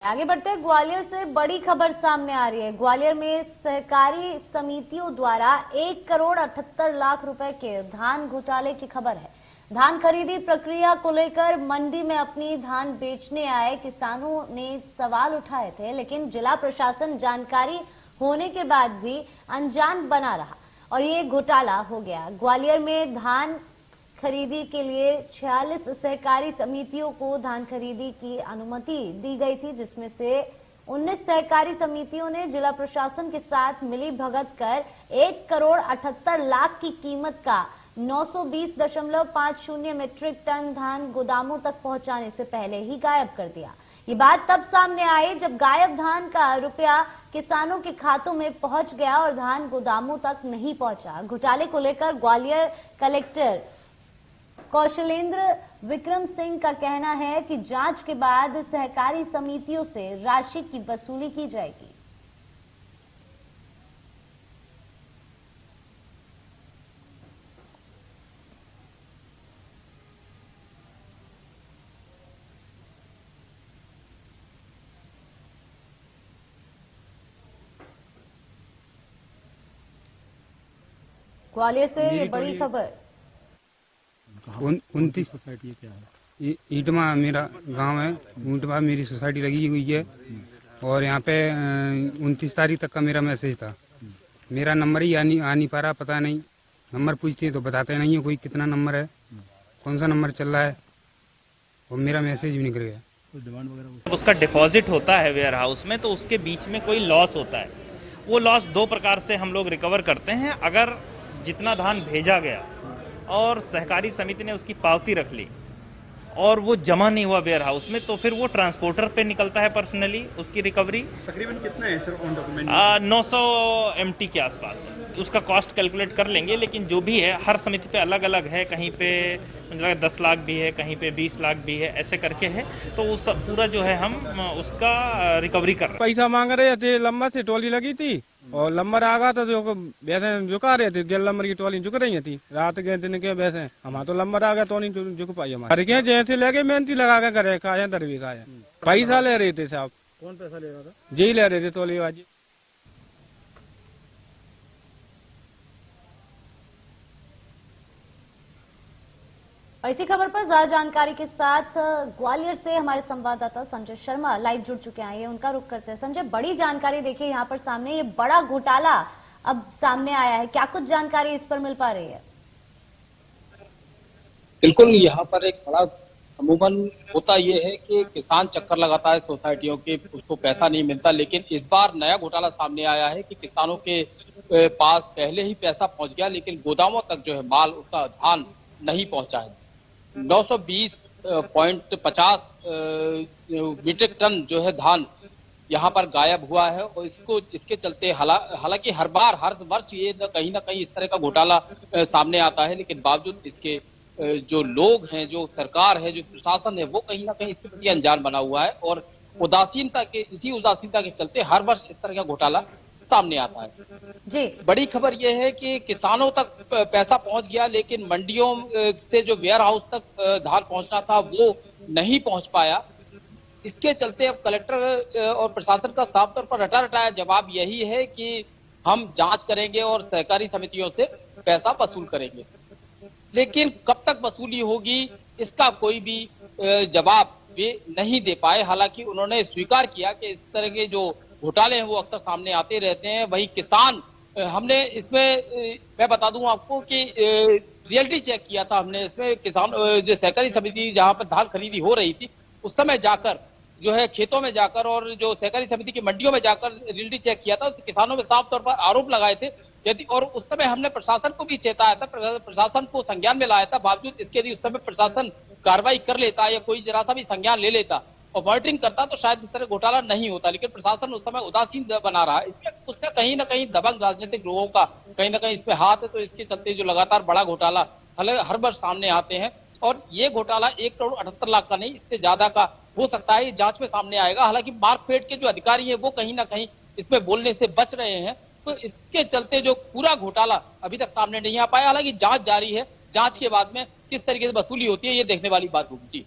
आगे बढ़ते हैं, ग्वालियर से बड़ी खबर सामने आ रही है। ग्वालियर में सहकारी समितियों द्वारा 1,78,00,000 रुपए के धान घोटाले की खबर है। धान खरीदी प्रक्रिया को लेकर मंडी में अपनी धान बेचने आए किसानों ने सवाल उठाए थे, लेकिन जिला प्रशासन जानकारी होने के बाद भी अनजान बना रहा और ये घोटाला हो गया। ग्वालियर में धान खरीदी के लिए 46 सहकारी समितियों को धान खरीदी की अनुमति दी गई थी, जिसमें से 19 सहकारी समितियों ने जिला प्रशासन के साथ मिली भगत कर 1,78,00,000 की कीमत का 920.50 मीट्रिक टन धान गोदामों तक पहुंचाने से पहले ही गायब कर दिया। ये बात तब सामने आई जब गायब धान का रुपया किसानों के खातों में पहुंच गया और धान गोदामों तक नहीं पहुंचा। घोटाले को लेकर ग्वालियर कलेक्टर कौशलेंद्र विक्रम सिंह का कहना है कि जांच के बाद सहकारी समितियों से राशि की वसूली की जाएगी। ग्वालियर से ये बड़ी खबर। 29 सोसाइटी क्या है? ईटमा मेरा गांव है। ईटमा मेरी सोसाइटी लगी हुई है और यहाँ पे 29 तारीख तक का मेरा मैसेज था। मेरा नंबर ही आ नहीं पा रहा, पता नहीं। नंबर पूछते हैं तो बताते नहीं है कोई कितना नंबर है, कौन सा नंबर चल रहा है, और मेरा मैसेज भी निकल गया। उसका डिपॉजिट होता है वेयर हाउस में, तो उसके बीच में कोई लॉस होता है। वो लॉस दो प्रकार से हम लोग रिकवर करते हैं। अगर जितना धान भेजा गया और सहकारी समिति ने उसकी पावती रख ली और वो जमा नहीं हुआ वेयर हाउस में, तो फिर वो ट्रांसपोर्टर पे निकलता है पर्सनली उसकी रिकवरी। तकरीबन कितना है सर ऑन डॉक्यूमेंट? 900 MT के आसपास है। उसका कॉस्ट कैलकुलेट कर लेंगे, लेकिन जो भी है हर समिति पे अलग अलग है। कहीं पे 10 लाख भी है, कहीं पे 20 लाख भी है, ऐसे करके है। तो वो सब पूरा जो है हम उसका रिकवरी कर रहे हैं। पैसा मांग रहे थे, लंबर से टोली लगी थी और लंबर आ गया था जो वैसे झुका रहे थे। गेल लंबर की टोली झुक रही थी, रात के दिन के वैसे हमारा तो लंबर आ गया तो नहीं झुक पाई। हमारे जैसे लगे मेहनती लगा के करे खाया दर भी खाया। पैसा ले रहे थे साहब। कौन पैसा ले रहा था? जी ले रहे थे तोलीबाजी। और इसी खबर पर ज्यादा जानकारी के साथ ग्वालियर से हमारे संवाददाता संजय शर्मा लाइव जुड़ चुके हैं। ये उनका रुख करते हैं। संजय, बड़ी जानकारी देखिए यहाँ पर सामने, ये बड़ा घोटाला अब सामने आया है, क्या कुछ जानकारी इस पर मिल पा रही है? बिल्कुल, यहाँ पर एक बड़ा अमूमन होता ये है कि किसान चक्कर लगाता है सोसाइटियों के, उसको पैसा नहीं मिलता। लेकिन इस बार नया घोटाला सामने आया है कि किसानों के पास पहले ही पैसा पहुंच गया, लेकिन गोदामों तक जो है माल, उसका धान नहीं पहुंचा है। 920.50 मीट्रिक टन जो है धान यहाँ पर गायब हुआ है। और इसके चलते हालांकि हर वर्ष ये कहीं ना कहीं इस तरह का घोटाला सामने आता है, लेकिन बावजूद इसके जो लोग हैं, जो सरकार है, जो प्रशासन है, वो कहीं ना कहीं इसके प्रति अनजान बना हुआ है। और इसी उदासीनता के चलते हर वर्ष इस तरह का घोटाला सामने आता है। जी, बड़ी खबर यह है कि किसानों तक पैसा पहुंच गया, लेकिन मंडियों से जो वेयर हाउस तक धान पहुंचना था वो नहीं पहुंच पाया। इसके चलते अब कलेक्टर और प्रशासन का साफ तौर पर रटाया जवाब यही है कि हम जांच करेंगे और सहकारी समितियों से पैसा वसूल करेंगे। लेकिन कब तक वसूली होगी, इसका कोई भी जवाब वे नहीं दे पाए। हालांकि उन्होंने स्वीकार किया कि इस तरह के जो घोटाले हैं वो अक्सर सामने आते रहते हैं। वही किसान, हमने इसमें मैं बता दूं आपको कि रियलिटी चेक किया था हमने इसमें। किसान जो सहकारी समिति जहां पर धान खरीदी हो रही थी, उस समय जाकर जो है खेतों में जाकर और जो सहकारी समिति की मंडियों में जाकर रियलिटी चेक किया था। तो किसानों में साफ तौर पर आरोप लगाए थे यदि, और उस समय हमने प्रशासन को भी चेताया था, प्रशासन को संज्ञान में लाया था। बावजूद इसके यदि उस समय प्रशासन कार्रवाई कर लेता या कोई जरा सा भी संज्ञान ले लेता और मॉनिटरिंग करता तो शायद इस तरह घोटाला नहीं होता। लेकिन प्रशासन उस समय उदासीन बना रहा है। इसमें उसका कहीं ना कहीं दबंग राजनीतिक लोगों का कहीं ना कहीं इसमें हाथ है। तो इसके चलते जो लगातार बड़ा घोटाला हर वर्ष सामने आते हैं, और ये घोटाला 1,78,00,000 का नहीं, इससे ज्यादा का हो सकता है। ये जांच में सामने आएगा। हालांकि मार्कफेड के जो अधिकारी हैं वो कहीं ना कहीं इसमें बोलने से बच रहे हैं। तो इसके चलते जो पूरा घोटाला अभी तक सामने नहीं आ पाया। हालांकि जांच जारी है, जांच के बाद में किस तरीके से वसूली होती है ये देखने वाली बात होगी। जी।